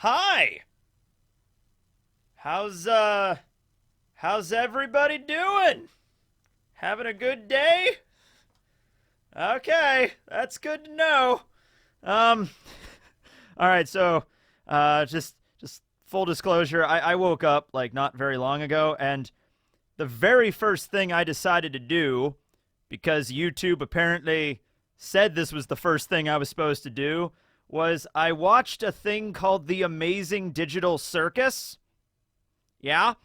Hi. How's everybody doing? Having a good day? Okay, that's good to know. Um all right, so just full disclosure, I woke up like not very long ago, and the very first thing I decided to do, because YouTube apparently said this was the first thing I was supposed to do, was I watched a thing called The Amazing Digital Circus. Yeah.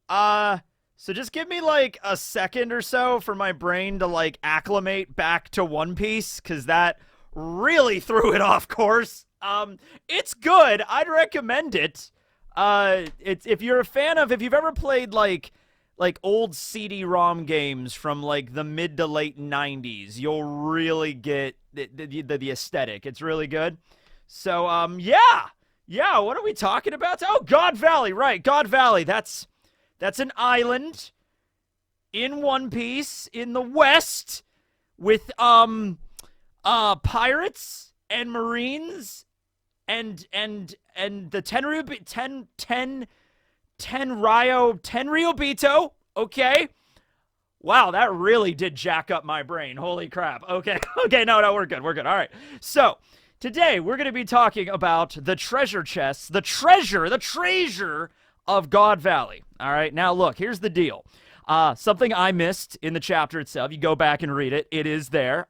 Uh, so just give me like a second or so for my brain to like acclimate back to One Piece, because that really threw it off course. It's good. I'd recommend it. It's if you're a fan of, if you've ever played like old CD-ROM games from like the mid to late 90s, you'll really get the aesthetic. It's really good. So yeah, what are we talking about? Oh, God Valley, right? God Valley. That's an island in One Piece in the West with pirates and marines and the Tenryubito. Okay. Wow, that really did jack up my brain. Holy crap. Okay. Okay, no, we're good. We're good. All right. So, today we're going to be talking about the treasure chests, the treasure of God Valley. All right. Now, look, here's the deal. Something I missed in the chapter itself. You go back and read it. It is there.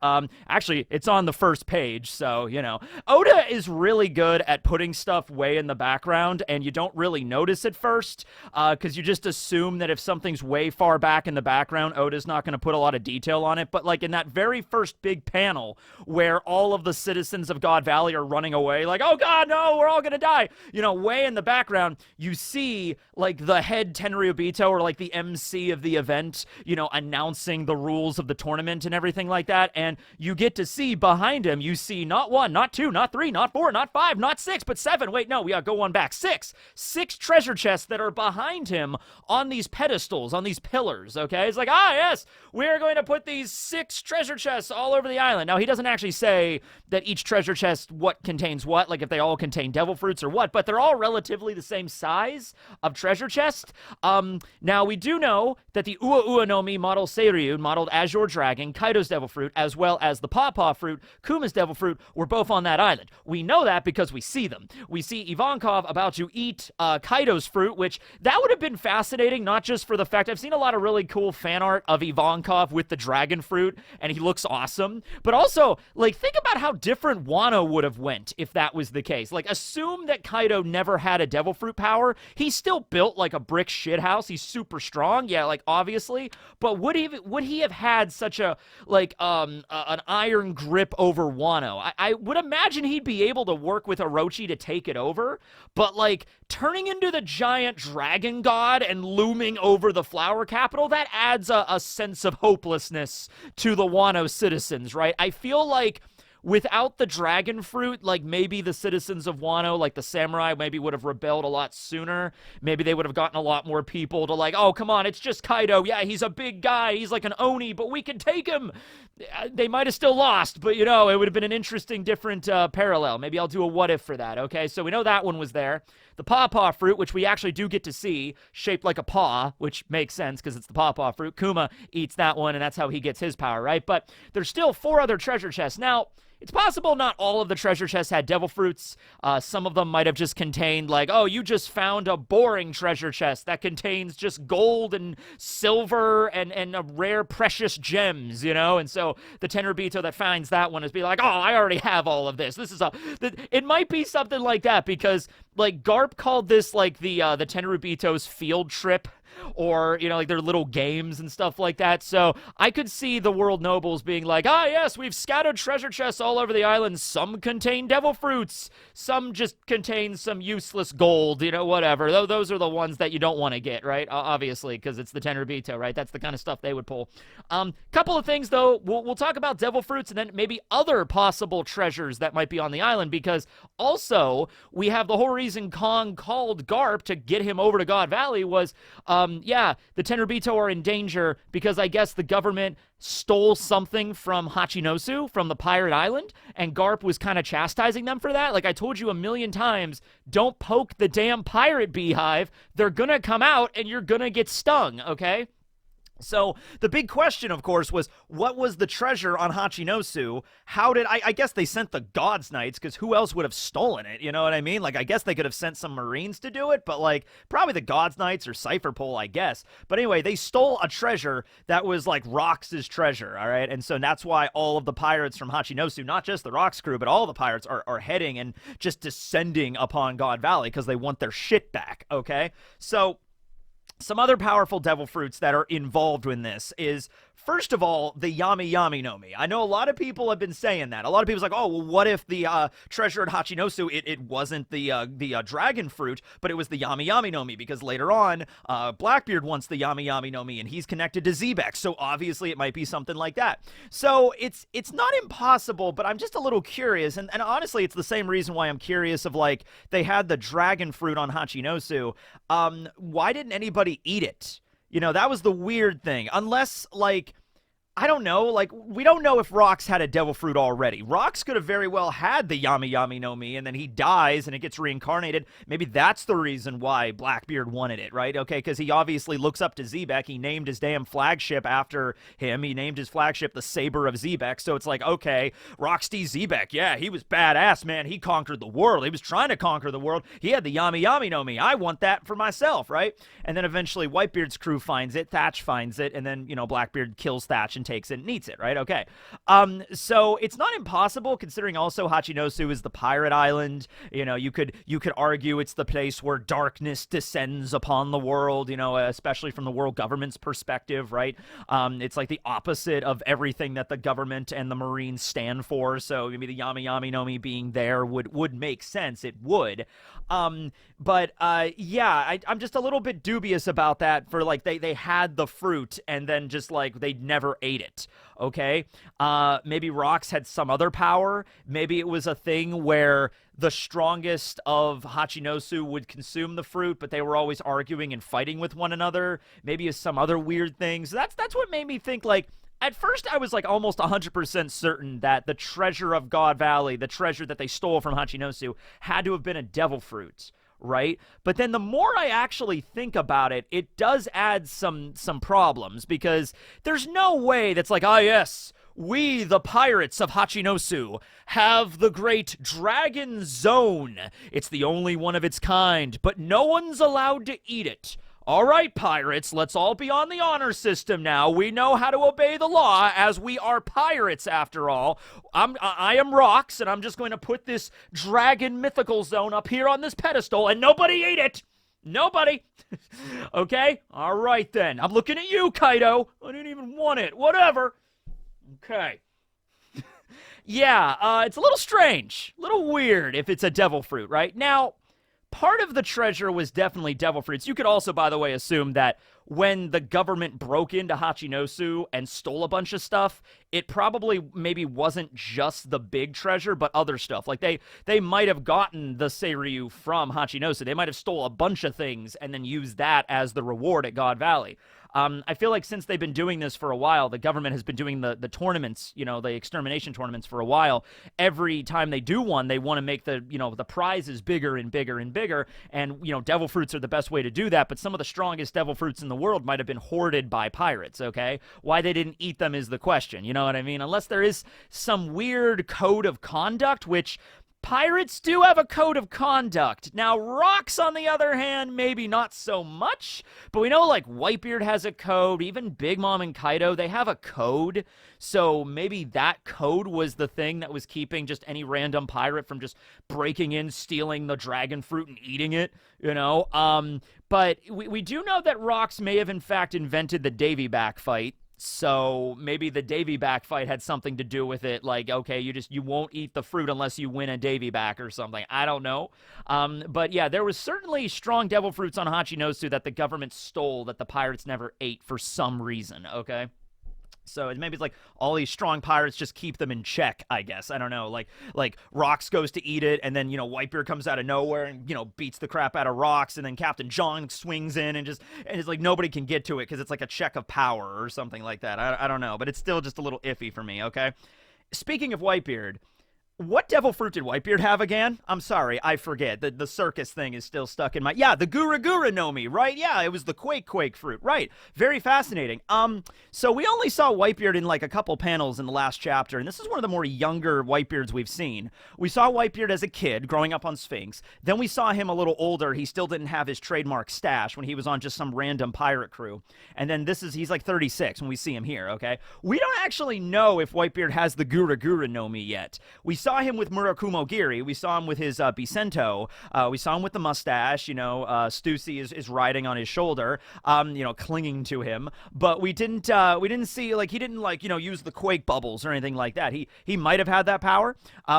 Actually, it's on the first page, so, you know. Oda is really good at putting stuff way in the background, and you don't really notice at first, because you just assume that if something's way far back in the background, Oda's not going to put a lot of detail on it. But, like, in that very first big panel where all of the citizens of God Valley are running away, like, oh, God, no, we're all going to die. You know, way in the background, you see, like, the head Tenryubito, or, like, the MC of the event, you know, announcing the rules of the tournament and everything like that, and you get to see behind him, you see not one, not two, not three, not four, not five, not six, but seven. Wait, no, we gotta go one back. Six treasure chests that are behind him on these pedestals, on these pillars, okay? It's like, yes, we're going to put these 6 treasure chests all over the island. Now, he doesn't actually say that each treasure chest what contains what, like if they all contain devil fruits or what, but they're all relatively the same size of treasure chest. Now, we do know that the Ua Ua no Mi model Seiryu, modeled as your dragon, Kaido's devil fruit, as well as the Pawpaw fruit, Kuma's devil fruit, were both on that island. We know that because we see them. We see Ivankov about to eat Kaido's fruit, which that would have been fascinating, not just for the fact I've seen a lot of really cool fan art of Ivankov with the dragon fruit, and he looks awesome, but also, like, think about how different Wano would have went if that was the case. Like, assume that Kaido never had a devil fruit power. He's still built like a brick shithouse. He's super strong. Yeah, like, obviously, but would he have had such a an iron grip over Wano? I would imagine he'd be able to work with Orochi to take it over, but like turning into the giant dragon god and looming over the flower capital, that adds a sense of hopelessness to the Wano citizens, right? I feel like without the dragon fruit, like maybe the citizens of Wano, like the samurai, maybe would have rebelled a lot sooner. Maybe they would have gotten a lot more people to like, oh, come on, it's just Kaido. Yeah, he's a big guy. He's like an Oni, but we can take him. They might have still lost, but, you know, it would have been an interesting, different parallel. Maybe I'll do a what if for that, okay? So we know that one was there. The pawpaw fruit, which we actually do get to see, shaped like a paw, which makes sense because it's the pawpaw fruit. Kuma eats that one, and that's how he gets his power, right? But there's still 4 other treasure chests. Now, it's possible not all of the treasure chests had devil fruits. Some of them might have just contained, like, oh, you just found a boring treasure chest that contains just gold and silver and rare precious gems, you know? And so the Tenryubito that finds that one is be like, oh, I already have all of this. It might be something like that because, like, Garp called this, like, the Tenryubito's field trip, or, you know, like their little games and stuff like that. So I could see the world nobles being like, yes, we've scattered treasure chests all over the island. Some contain devil fruits. Some just contain some useless gold, you know, whatever. Those are the ones that you don't want to get, right? Obviously, because it's the Tenryubito, right? That's the kind of stuff they would pull. Couple of things, though. We'll talk about devil fruits and then maybe other possible treasures that might be on the island, because also we have the whole reason Kong called Garp to get him over to God Valley was yeah, the Tenryubito are in danger because I guess the government stole something from Hachinosu, from the pirate island, and Garp was kind of chastising them for that. Like I told you a million times, don't poke the damn pirate beehive. They're gonna come out and you're gonna get stung, okay? So the big question, of course, was what was the treasure on Hachinosu? How did I guess they sent the Gods Knights, because who else would have stolen it? You know what I mean? Like, I guess they could have sent some Marines to do it, but like probably the Gods Knights or Cypherpole, I guess. But anyway, they stole a treasure that was like Rox's treasure, all right? And so that's why all of the pirates from Hachinosu, not just the Rox crew, but all the pirates are heading and just descending upon God Valley because they want their shit back, okay? So some other powerful devil fruits that are involved in this is, first of all, the Yami Yami no Mi. I know a lot of people have been saying that. A lot of people's like, oh, well, what if the treasure at Hachinosu, it wasn't the dragon fruit, but it was the Yami Yami no Mi, because later on, Blackbeard wants the Yami Yami no Mi, and he's connected to Xebec, so obviously it might be something like that. So it's not impossible, but I'm just a little curious, and honestly, it's the same reason why I'm curious of, like, they had the dragon fruit on Hachinosu. Why didn't anybody eat it? You know, that was the weird thing. Unless, like, I don't know, like, we don't know if Rox had a devil fruit already. Rox could have very well had the Yami Yami no Mi, and then he dies and it gets reincarnated. Maybe that's the reason why Blackbeard wanted it, right? Okay, because he obviously looks up to Xebec. He named his damn flagship after him. He named his flagship the Saber of Xebec, so it's like, okay, Roxty Xebec, yeah, he was badass, man. He conquered the world. He was trying to conquer the world. He had the Yami Yami no Mi. I want that for myself, right? And then eventually Whitebeard's crew finds it, Thatch finds it, and then, you know, Blackbeard kills Thatch and takes it and eats it, right? Okay. So it's not impossible, considering also Hachinosu is the pirate island. You know, you could argue it's the place where darkness descends upon the world, you know, especially from the world government's perspective, right? It's like the opposite of everything that the government and the Marines stand for, so maybe the Yami Yami no Mi being there would make sense. It would. But yeah, I'm just a little bit dubious about that, for like they had the fruit and then just like they never ate it. Okay, maybe Rox had some other power. Maybe it was a thing where the strongest of Hachinosu would consume the fruit, but they were always arguing and fighting with one another. Maybe it's some other weird things. That's what made me think, like, at first I was like almost 100% certain that the treasure of God Valley, the treasure that they stole from Hachinosu, had to have been a devil fruit, right? But then the more I actually think about it, it does add some problems, because there's no way that's like, ah, yes, we, the pirates of Hachinosu, have the great Dragon Zone. It's the only one of its kind, but no one's allowed to eat it. All right, pirates, let's all be on the honor system now. We know how to obey the law, as we are pirates, after all. I am Rox, and I'm just going to put this dragon mythical zone up here on this pedestal, and nobody ate it. Nobody. Okay? All right, then. I'm looking at you, Kaido. I didn't even want it. Whatever. Okay. Yeah, it's a little strange. A little weird if it's a devil fruit, right? Now, part of the treasure was definitely devil fruits. You could also, by the way, assume that when the government broke into Hachinosu and stole a bunch of stuff, it probably maybe wasn't just the big treasure, but other stuff. Like, they might have gotten the Seiryu from Hachinosu. They might have stole a bunch of things and then used that as the reward at God Valley. I feel like since they've been doing this for a while, the government has been doing the tournaments, you know, the extermination tournaments for a while. Every time they do one, they want to make the prizes bigger and bigger and bigger. And, you know, devil fruits are the best way to do that. But some of the strongest devil fruits in the world might have been hoarded by pirates, okay? Why they didn't eat them is the question, you know what I mean? Unless there is some weird code of conduct, which pirates do have a code of conduct. Now, Rox, on the other hand, maybe not so much, but we know, like, Whitebeard has a code. Even Big Mom and Kaido, they have a code, so maybe that code was the thing that was keeping just any random pirate from just breaking in, stealing the dragon fruit, and eating it, you know? But we do know that Rox may have, in fact, invented the Davy back fight. So maybe the Davy back fight had something to do with it. Like, okay, you won't eat the fruit unless you win a Davy back or something. I don't know. But yeah, there was certainly strong devil fruits on Hachinosu that the government stole that the pirates never ate for some reason, okay? So maybe it's like all these strong pirates just keep them in check, I guess. I don't know. Like Rox goes to eat it, and then Whitebeard comes out of nowhere and beats the crap out of Rox, and then Captain John swings in and it's like nobody can get to it because it's like a check of power or something like that. I don't know, but it's still just a little iffy for me. Okay. Speaking of Whitebeard, what devil fruit did Whitebeard have again? I'm sorry, I forget. The circus thing is still stuck in my... Yeah, the Gura Gura no Mi, right? Yeah, it was the Quake fruit, right. Very fascinating. So we only saw Whitebeard in like a couple panels in the last chapter, and this is one of the more younger Whitebeards we've seen. We saw Whitebeard as a kid growing up on Sphinx. Then we saw him a little older. He still didn't have his trademark stash when he was on just some random pirate crew. And then he's like 36 when we see him here, okay? We don't actually know if Whitebeard has the Gura Gura no Mi yet. We saw him with Murakumo Giri. We saw him with his Bicento. We saw him with the mustache. Stussy is riding on his shoulder, clinging to him. But we didn't see, like, he didn't, like, use the Quake bubbles or anything like that. He might have had that power.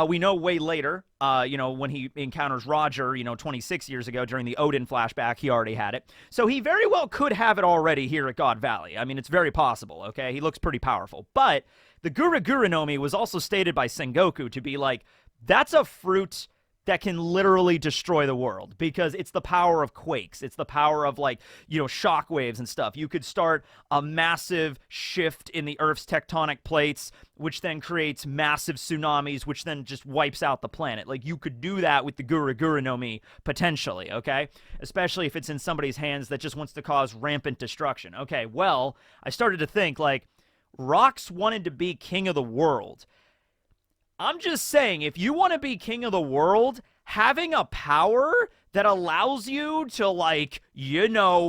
We know way later, when he encounters Roger, 26 years ago during the Odin flashback, he already had it. So he very well could have it already here at God Valley. I mean, it's very possible, okay? He looks pretty powerful. But the Gura Gura no Mi was also stated by Sengoku to be like, that's a fruit that can literally destroy the world because it's the power of quakes. It's the power of, like, shockwaves and stuff. You could start a massive shift in the Earth's tectonic plates, which then creates massive tsunamis, which then just wipes out the planet. Like, you could do that with the Gura Gura no Mi, potentially, okay? Especially if it's in somebody's hands that just wants to cause rampant destruction. Okay, well, I started to think, like, Rox wanted to be king of the world. I'm just saying, if you want to be king of the world, having a power that allows you to, like,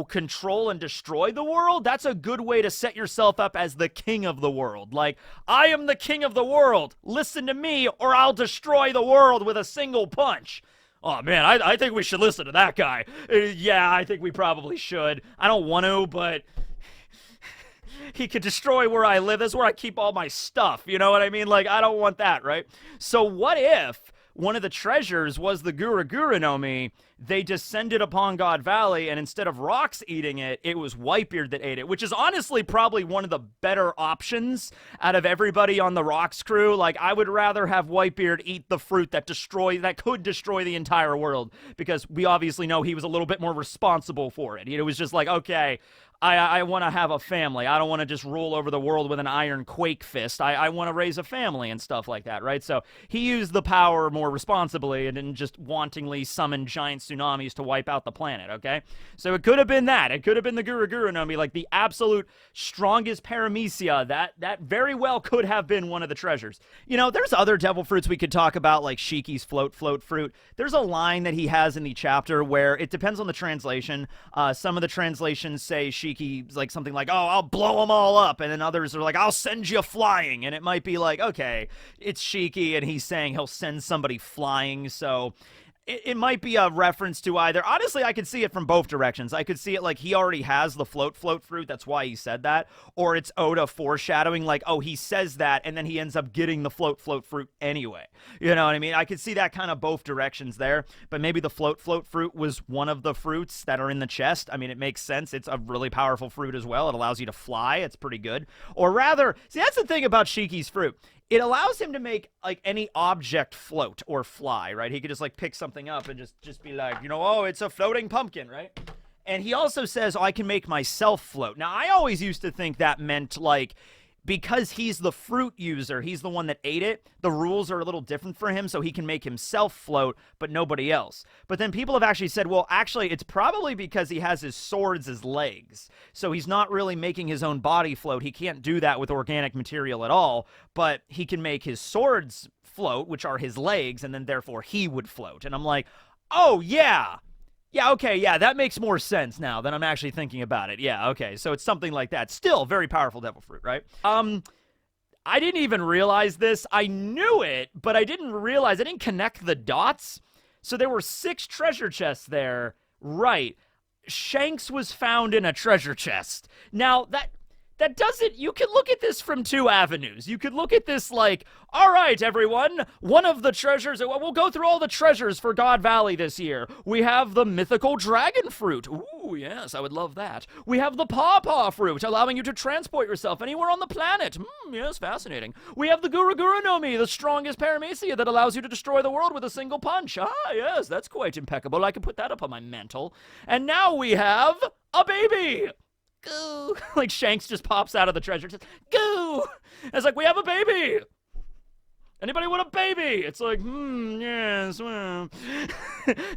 control and destroy the world, that's a good way to set yourself up as the king of the world. Like, I am the king of the world. Listen to me, or I'll destroy the world with a single punch. Oh, man, I think we should listen to that guy. Yeah, I think we probably should. I don't want to, but... he could destroy where I live. That's where I keep all my stuff. You know what I mean? Like, I don't want that, right? So what if one of the treasures was the Gura Gura no Mi? They descended upon God Valley, and instead of Rox eating it, it was Whitebeard that ate it, which is honestly probably one of the better options out of everybody on the Rox crew. Like, I would rather have Whitebeard eat the fruit that could destroy the entire world, because we obviously know he was a little bit more responsible for it. It was just like, okay, I want to have a family. I don't want to just rule over the world with an iron quake fist. I want to raise a family and stuff like that, right? So he used the power more responsibly and didn't just wantingly summon giant tsunamis to wipe out the planet, okay? So it could have been that. It could have been the Gura Gura no Mi, like the absolute strongest paramecia. That very well could have been one of the treasures. There's other devil fruits we could talk about, like Shiki's float fruit. There's a line that he has in the chapter where it depends on the translation. Some of the translations say Shiki's like something like, oh, I'll blow them all up, and then others are like, I'll send you flying, and it might be like, okay, it's Shiki, and he's saying he'll send somebody flying, so it might be a reference to either. Honestly, I could see it from both directions. I could see it like he already has the float fruit, that's why he said that, or it's Oda foreshadowing, like, oh, he says that, and then he ends up getting the float fruit anyway. You know what I mean? I could see that kind of both directions there, but maybe the float fruit was one of the fruits that are in the chest. I mean, it makes sense. It's a really powerful fruit as well. It allows you to fly. It's pretty good. Or rather, see, that's the thing about Shiki's fruit. It allows him to make, like, any object float or fly, right? He could just, like, pick something up and just be like, oh, it's a floating pumpkin, right? And he also says, oh, I can make myself float. Now, I always used to think that meant, like, because he's the fruit user, he's the one that ate it, the rules are a little different for him, so he can make himself float, but nobody else. But then people have actually said, well, actually, it's probably because he has his swords as legs. So he's not really making his own body float. He can't do that with organic material at all, but he can make his swords float, which are his legs, and then therefore he would float. And I'm like, oh, yeah. Yeah, okay, yeah, that makes more sense now that I'm actually thinking about it. Yeah, okay, so it's something like that. Still, very powerful devil fruit, right? I didn't even realize this. I knew it, but I didn't connect the dots. So there were 6 treasure chests there. Right. Shanks was found in a treasure chest. Now, that doesn't... You can look at this from 2 avenues. You could look at this like, all right, everyone, one of the treasures... We'll go through all the treasures for God Valley this year. We have the mythical dragon fruit. Ooh, Ooh, yes, I would love that. We have the pawpaw fruit, allowing you to transport yourself anywhere on the planet. Yes, fascinating. We have the Guru Guru no Mi, the strongest paramecia that allows you to destroy the world with a single punch. Ah, yes, that's quite impeccable. I can put that up on my mantle. And now we have a baby. Goo. Like Shanks just pops out of the treasure chest. Goo. It's like, we have a baby. Anybody want a baby? It's like, yes, well.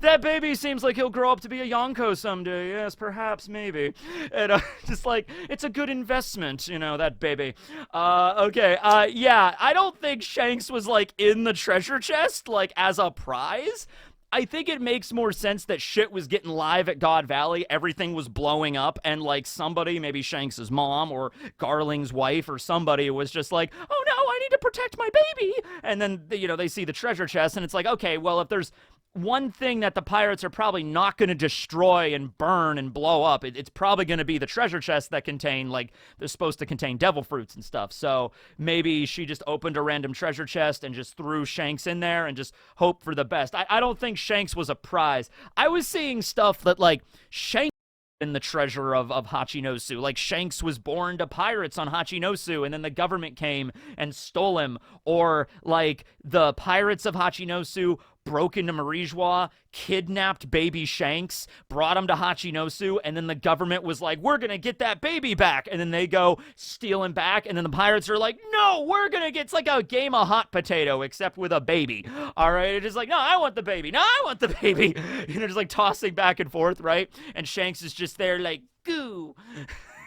That baby seems like he'll grow up to be a Yonko someday. Yes, perhaps, maybe. And just like, it's a good investment, you know, that baby. Okay, yeah, I don't think Shanks was, like, in the treasure chest, like, as a prize. I think it makes more sense that shit was getting live at God Valley, everything was blowing up, and, like, somebody, maybe Shanks' mom or Garling's wife or somebody was just like, oh no, I need to protect my baby! And then, you know, they see the treasure chest, and it's like, okay, well, if there's one thing that the pirates are probably not going to destroy and burn and blow up, it's probably going to be the treasure chest that contain, like, they're supposed to contain devil fruits and stuff. So maybe she just opened a random treasure chest and just threw Shanks in there and just hope for the best. I don't think Shanks was a prize. I was seeing stuff that, like, Shanks in the treasure of Hachinosu. Like, Shanks was born to pirates on Hachinosu, and then the government came and stole him. Or, like, the pirates of Hachinosu broke into Marijois, kidnapped baby Shanks, brought him to Hachinosu, and then the government was like, we're gonna get that baby back. And then they go steal him back, and then the pirates are like, no, we're gonna get, it's like a game of hot potato, except with a baby. All right, it's just like, no, I want the baby. No, I want the baby. You know, just like tossing back and forth, right? And Shanks is just there like, goo.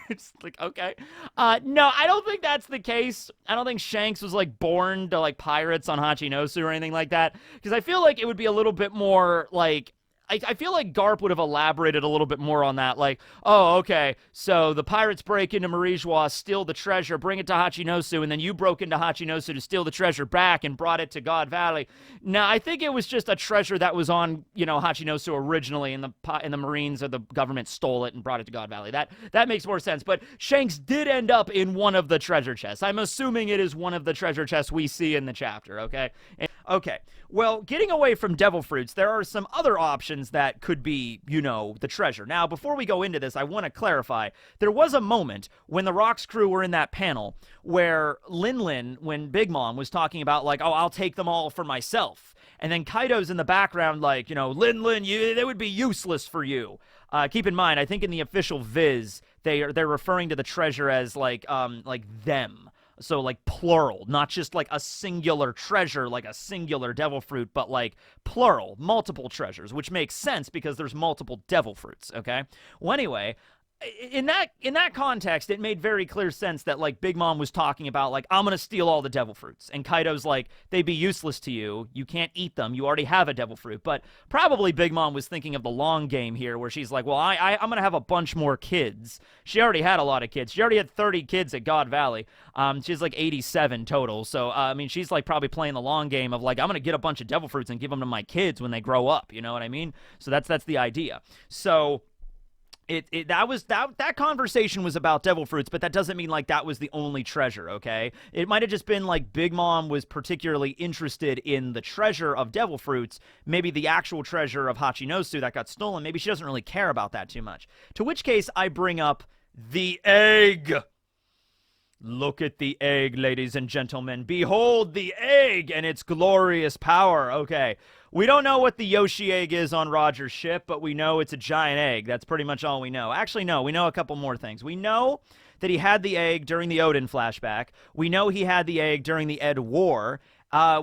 It's like, okay. No, I don't think that's the case. I don't think Shanks was, like, born to, like, pirates on Hachinosu or anything like that. Because I feel like it would be a little bit more, like, I feel like Garp would have elaborated a little bit more on that. Like, oh, okay, so the pirates break into Marijois, steal the treasure, bring it to Hachinosu, and then you broke into Hachinosu to steal the treasure back and brought it to God Valley. Now, I think it was just a treasure that was on, you know, Hachinosu originally, and the Marines or the government stole it and brought it to God Valley. That makes more sense. But Shanks did end up in one of the treasure chests. I'm assuming it is one of the treasure chests we see in the chapter, okay? Okay, well, getting away from devil fruits, there are some other options that could be, you know, the treasure. Now, before we go into this, I want to clarify, there was a moment when the Rocks crew were in that panel where Lin, when Big Mom was talking about, like, oh, I'll take them all for myself. And then Kaido's in the background like, you know, Lin, they would be useless for you. Keep in mind, I think in the official viz, they're referring to the treasure as, like them. So, like, plural, not just, like, a singular treasure, like a singular devil fruit, but, like, plural, multiple treasures, which makes sense because there's multiple devil fruits, okay? Well, anyway, in that context, it made very clear sense that, like, Big Mom was talking about, like, I'm gonna steal all the devil fruits. And Kaido's like, they'd be useless to you. You can't eat them. You already have a devil fruit. But probably Big Mom was thinking of the long game here, where she's like, well, I'm gonna have a bunch more kids. She already had a lot of kids. She already had 30 kids at God Valley. She's like 87 total. So, I mean, she's, like, probably playing the long game of, like, I'm gonna get a bunch of devil fruits and give them to my kids when they grow up. You know what I mean? So that's the idea. So that conversation was about devil fruits, but that doesn't mean, like, that was the only treasure, okay? It might have just been, like, Big Mom was particularly interested in the treasure of devil fruits, maybe the actual treasure of Hachinosu that got stolen. Maybe she doesn't really care about that too much. To which case, I bring up the egg. Look at the egg, ladies and gentlemen. Behold the egg and its glorious power. Okay, we don't know what the Yoshi egg is on Roger's ship, but we know it's a giant egg. That's pretty much all we know. Actually, no, we know a couple more things. We know that he had the egg during the Odin flashback. We know he had the egg during the Ed War.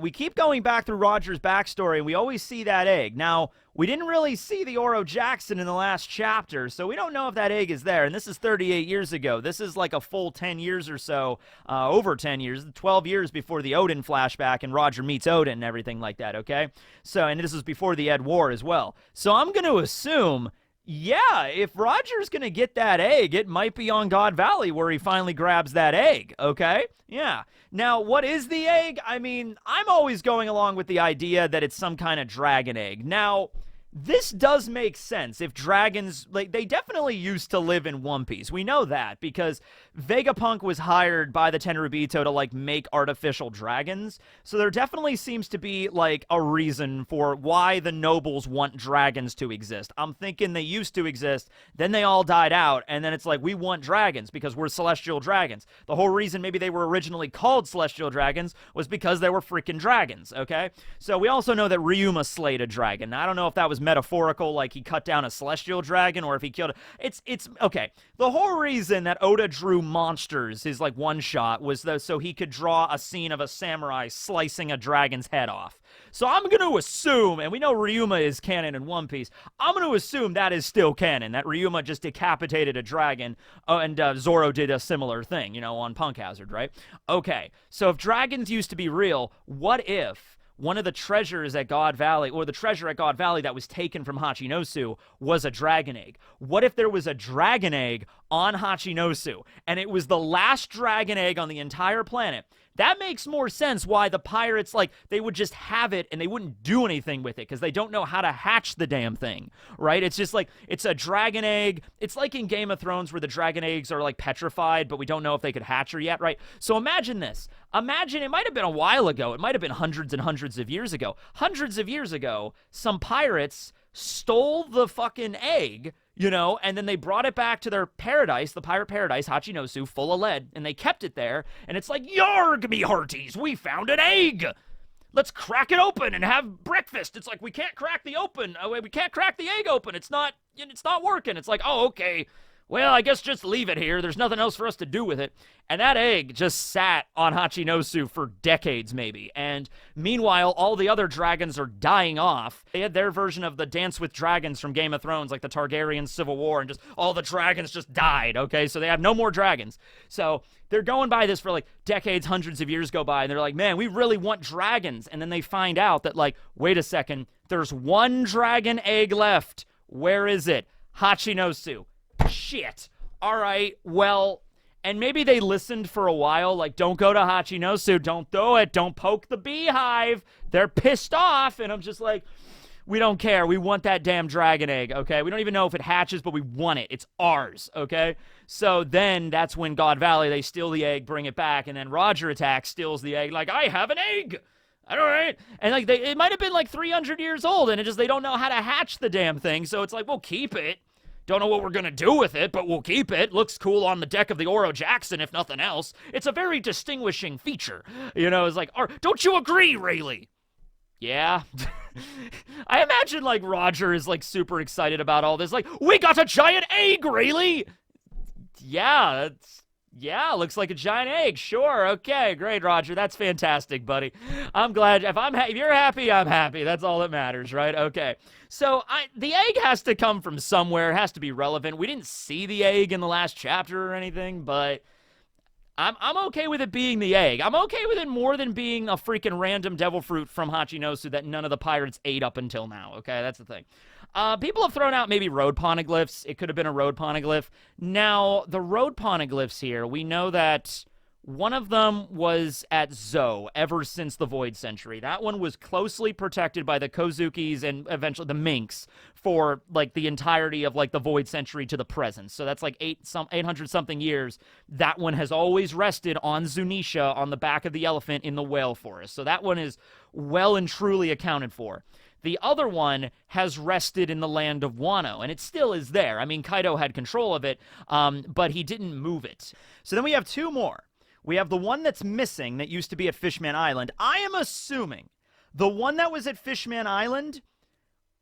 We keep going back through Roger's backstory, and we always see that egg. Now, we didn't really see the Oro Jackson in the last chapter, so we don't know if that egg is there. And this is 38 years ago. This is like a full 10 years or so, over 10 years, 12 years before the Odin flashback and Roger meets Odin and everything like that, okay? So, and this is before the Ed War as well. So I'm going to assume, yeah, if Roger's going to get that egg, it might be on God Valley where he finally grabs that egg, okay? Yeah. Now, what is the egg? I mean, I'm always going along with the idea that it's some kind of dragon egg. Now, this does make sense if dragons, like, they definitely used to live in One Piece. We know that because Vegapunk was hired by the Tenryubito to, like, make artificial dragons. So there definitely seems to be, like, a reason for why the nobles want dragons to exist. I'm thinking they used to exist, then they all died out, and then it's like, we want dragons because we're celestial dragons. The whole reason maybe they were originally called celestial dragons was because they were freaking dragons, okay? So we also know that Ryuma slayed a dragon. I don't know if that was metaphorical, like he cut down a celestial dragon, or if he killed it's okay. The whole reason that Oda drew monsters, his like one shot, was so he could draw a scene of a samurai slicing a dragon's head off. So I'm going to assume, and we know Ryuma is canon in One Piece, I'm going to assume that is still canon, that Ryuma just decapitated a dragon, and Zoro did a similar thing, you know, on Punk Hazard, right? Okay, so if dragons used to be real, what if one of the treasures at God Valley, or the treasure at God Valley that was taken from Hachinosu, was a dragon egg? What if there was a dragon egg on Hachinosu, and it was the last dragon egg on the entire planet? That makes more sense why the pirates, like, they would just have it and they wouldn't do anything with it because they don't know how to hatch the damn thing, right? It's just like, it's a dragon egg. It's like in Game of Thrones where the dragon eggs are, like, petrified, but we don't know if they could hatch her yet, right? So imagine this. Imagine, it might have been a while ago. It might have been hundreds and hundreds of years ago. Hundreds of years ago, some pirates stole the fucking egg, you know, and then they brought it back to their paradise, the pirate paradise, Hachinosu, full of lead, and they kept it there, and it's like, yarg, me hearties, we found an egg! Let's crack it open and have breakfast. It's like, we can't crack the egg open, it's not working. It's like, oh, okay, well, I guess just leave it here. There's nothing else for us to do with it. And that egg just sat on Hachinosu for decades, maybe. And meanwhile, all the other dragons are dying off. They had their version of the Dance with Dragons from Game of Thrones, like the Targaryen Civil War, and just all the dragons just died, okay? So they have no more dragons. So they're going by this for, like, decades, hundreds of years go by, and they're like, man, we really want dragons. And then they find out that, like, wait a second, there's one dragon egg left. Where is it? Hachinosu. Shit. All right, well, and maybe they listened for a while, like, don't go to Hachinosu, don't do it, don't poke the beehive. They're pissed off, and I'm just like, we don't care. We want that damn dragon egg, okay? We don't even know if it hatches, but we want it. It's ours, okay? So then that's when God Valley, they steal the egg, bring it back, and then Roger attacks, steals the egg, like, I have an egg! All right. And, like, it might have been, like, 300 years old, and they don't know how to hatch the damn thing, so it's like, we'll keep it. Don't know what we're going to do with it, but we'll keep it. Looks cool on the deck of the Oro Jackson, if nothing else. It's a very distinguishing feature. You know, it's like, don't you agree, Rayleigh? Yeah. I imagine, like, Roger is, like, super excited about all this. Like, we got a giant egg, Rayleigh! Yeah, looks like a giant egg. Sure, okay, great, Roger. That's fantastic, buddy. I'm glad. If you're happy, I'm happy. That's all that matters, right? Okay. So the egg has to come from somewhere. It has to be relevant. We didn't see the egg in the last chapter or anything, but I'm okay with it being the egg. I'm okay with it more than being a freaking random devil fruit from Hachinosu that none of the pirates ate up until now, okay? That's the thing. People have thrown out maybe Road Poneglyphs. It could have been a Road Poneglyph. Now, the Road Poneglyphs here, we know that one of them was at Zou ever since the Void Century. That one was closely protected by the Kozukis and eventually the Minks for, like, the entirety of, like, the Void Century to the present. So that's like 800-something years. That one has always rested on Zunisha, on the back of the elephant in the Whale Forest. So that one is well and truly accounted for. The other one has rested in the land of Wano, and it still is there. I mean, Kaido had control of it, but he didn't move it. So then we have two more. We have the one that's missing that used to be at Fishman Island. I am assuming the one that was at Fishman Island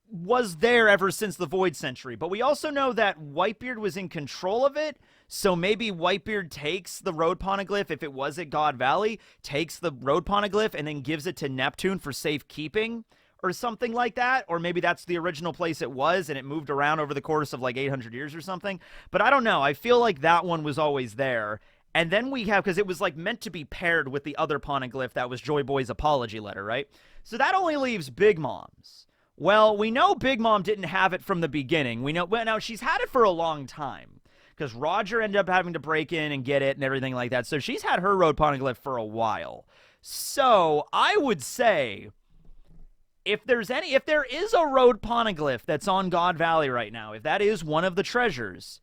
was there ever since the Void Century, but we also know that Whitebeard was in control of it, so maybe Whitebeard takes the Road Poneglyph, if it was at God Valley, takes the Road Poneglyph and then gives it to Neptune for safekeeping, or something like that, or maybe that's the original place it was and it moved around over the course of like 800 years or something, but I don't know. I feel like that one was always there. And then we have, because it was like meant to be paired with the other Poneglyph that was Joy Boy's apology letter, right? So that only leaves Big Mom's. Well, we know Big Mom didn't have it from the beginning. We know, well, now she's had it for a long time, because Roger ended up having to break in and get it and everything like that. So she's had her Road Poneglyph for a while. So I would say, if there is a Road Poneglyph that's on God Valley right now, if that is one of the treasures,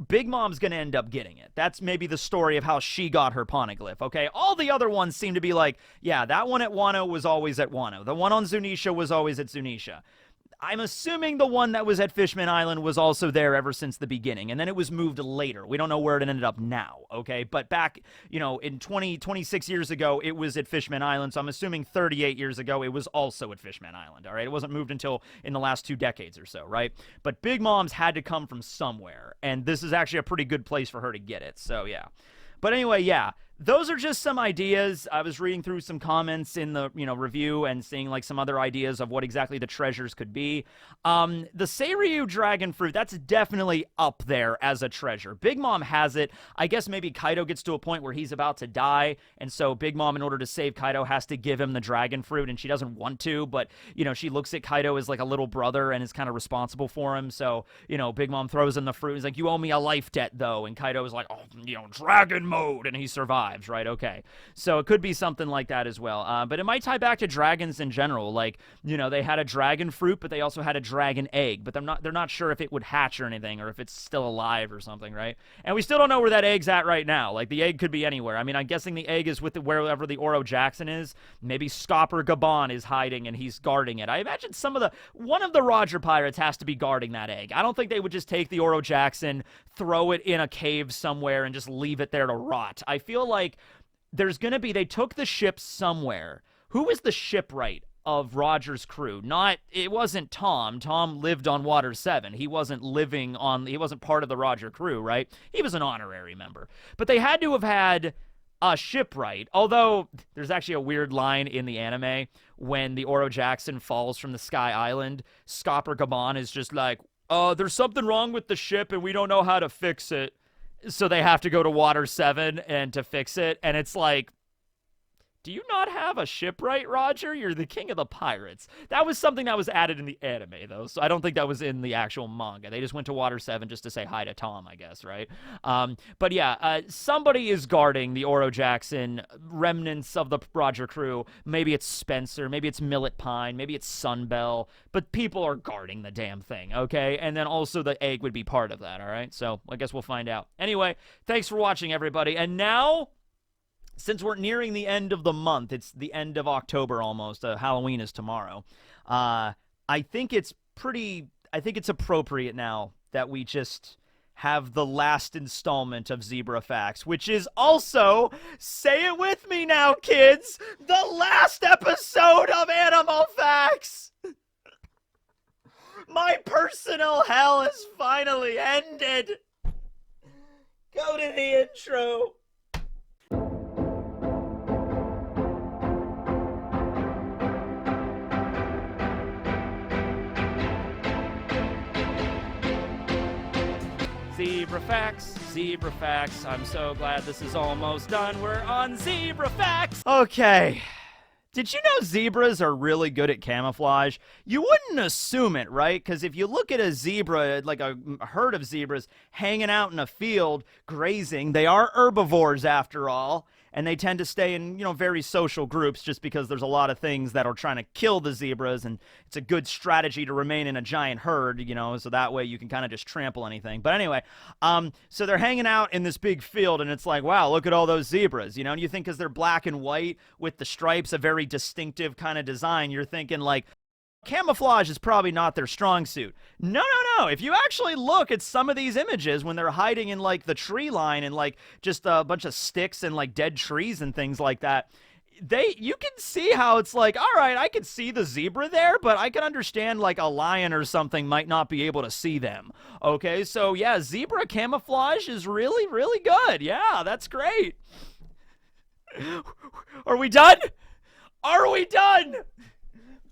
Big Mom's gonna end up getting it. That's maybe the story of how she got her Poneglyph, okay? All the other ones seem to be like, yeah, that one at Wano was always at Wano. The one on Zunisha was always at Zunisha. I'm assuming the one that was at Fishman Island was also there ever since the beginning, and then it was moved later. We don't know where it ended up now, okay? But back, in 26 years ago, it was at Fishman Island, so I'm assuming 38 years ago, it was also at Fishman Island, all right? It wasn't moved until in the last 2 decades or so, right? But Big Mom's had to come from somewhere, and this is actually a pretty good place for her to get it, so yeah. But anyway, yeah, those are just some ideas. I was reading through some comments in the, review and seeing like some other ideas of what exactly the treasures could be. The Seiryu dragon fruit, that's definitely up there as a treasure. Big Mom has it. I guess maybe Kaido gets to a point where he's about to die, and so Big Mom, in order to save Kaido, has to give him the dragon fruit, and she doesn't want to, but, she looks at Kaido as like a little brother and is kind of responsible for him, so, Big Mom throws in the fruit. He's like, you owe me a life debt, though, and Kaido is like, oh, dragon mode, and he survives, right? Okay. So it could be something like that as well. But it might tie back to dragons in general. Like, they had a dragon fruit, but they also had a dragon egg, but they're not sure if it would hatch or anything, or if it's still alive or something, right? And we still don't know where that egg's at right now. Like, the egg could be anywhere. I mean, I'm guessing the egg is with wherever the Oro Jackson is. Maybe Scopper Gabon is hiding and he's guarding it. I imagine one of the Roger Pirates has to be guarding that egg. I don't think they would just take the Oro Jackson, throw it in a cave somewhere, and just leave it there to rot. I feel like they took the ship somewhere. Who was the shipwright of Roger's crew? It wasn't Tom. Tom lived on Water 7. He wasn't part of the Roger crew, right? He was an honorary member. But they had to have had a shipwright, although there's actually a weird line in the anime when the Oro Jackson falls from the Sky Island. Scopper Gabon is just like, there's something wrong with the ship and we don't know how to fix it. So they have to go to Water 7 and to fix it. And it's like, do you not have a shipwright, Roger? You're the king of the pirates. That was something that was added in the anime, though. So I don't think that was in the actual manga. They just went to Water 7 just to say hi to Tom, I guess, right? But yeah, somebody is guarding the Oro Jackson, remnants of the Roger crew. Maybe it's Spencer. Maybe it's Millet Pine. Maybe it's Sunbell. But people are guarding the damn thing, okay? And then also the egg would be part of that, all right? So I guess we'll find out. Anyway, thanks for watching, everybody. And now, since we're nearing the end of the month, it's the end of October almost, Halloween is tomorrow, I think it's appropriate now that we just have the last installment of Zebra Facts, which is also, say it with me now, kids, the last episode of Animal Facts! My personal hell has finally ended! Go to the intro! Zebra Facts. I'm so glad this is almost done. We're on Zebra Facts. Okay. Did you know zebras are really good at camouflage? You wouldn't assume it, right? Because if you look at a zebra, like a herd of zebras hanging out in a field, grazing, they are herbivores after all. And they tend to stay in, very social groups just because there's a lot of things that are trying to kill the zebras, and it's a good strategy to remain in a giant herd, so that way you can kind of just trample anything. But anyway, so they're hanging out in this big field, and it's like, wow, look at all those zebras, and you think because they're black and white with the stripes, a very distinctive kind of design, you're thinking like, camouflage is probably not their strong suit. No. If you actually look at some of these images when they're hiding in like the tree line and like just a bunch of sticks and like dead trees and things like that, you can see how it's like, all right, I can see the zebra there, but I can understand like a lion or something might not be able to see them. Okay, so yeah, zebra camouflage is really, really good. Yeah, that's great. Are we done? Are we done?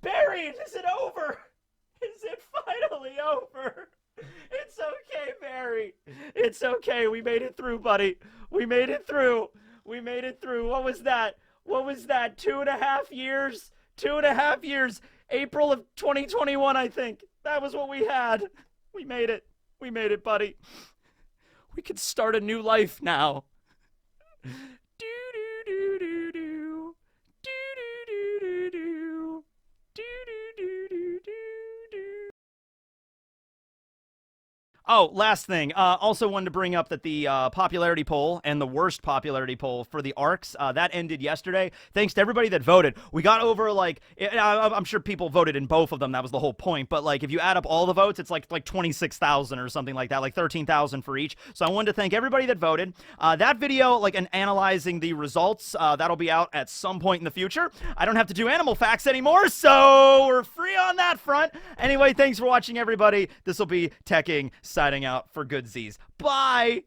Barry, is it over? Is it finally over? It's okay, Barry. It's okay. We made it through, buddy. We made it through. We made it through. What was that? 2.5 years? 2.5 years. April of 2021, I think. That was what we had. We made it. We made it, buddy. We could start a new life now. Do-do-do-do-do. Do-do-do-do-do. Do-do. Oh, last thing. Also wanted to bring up that the popularity poll and the worst popularity poll for the arcs, that ended yesterday. Thanks to everybody that voted. We got over, like, I'm sure people voted in both of them. That was the whole point. But, like, if you add up all the votes, it's like 26,000 or something like that, like 13,000 for each. So I wanted to thank everybody that voted. That video, like, and analyzing the results, that'll be out at some point in the future. I don't have to do animal facts anymore, so we're free on that front. Anyway, thanks for watching, everybody. This will be Teching signing out for good Z's. Bye!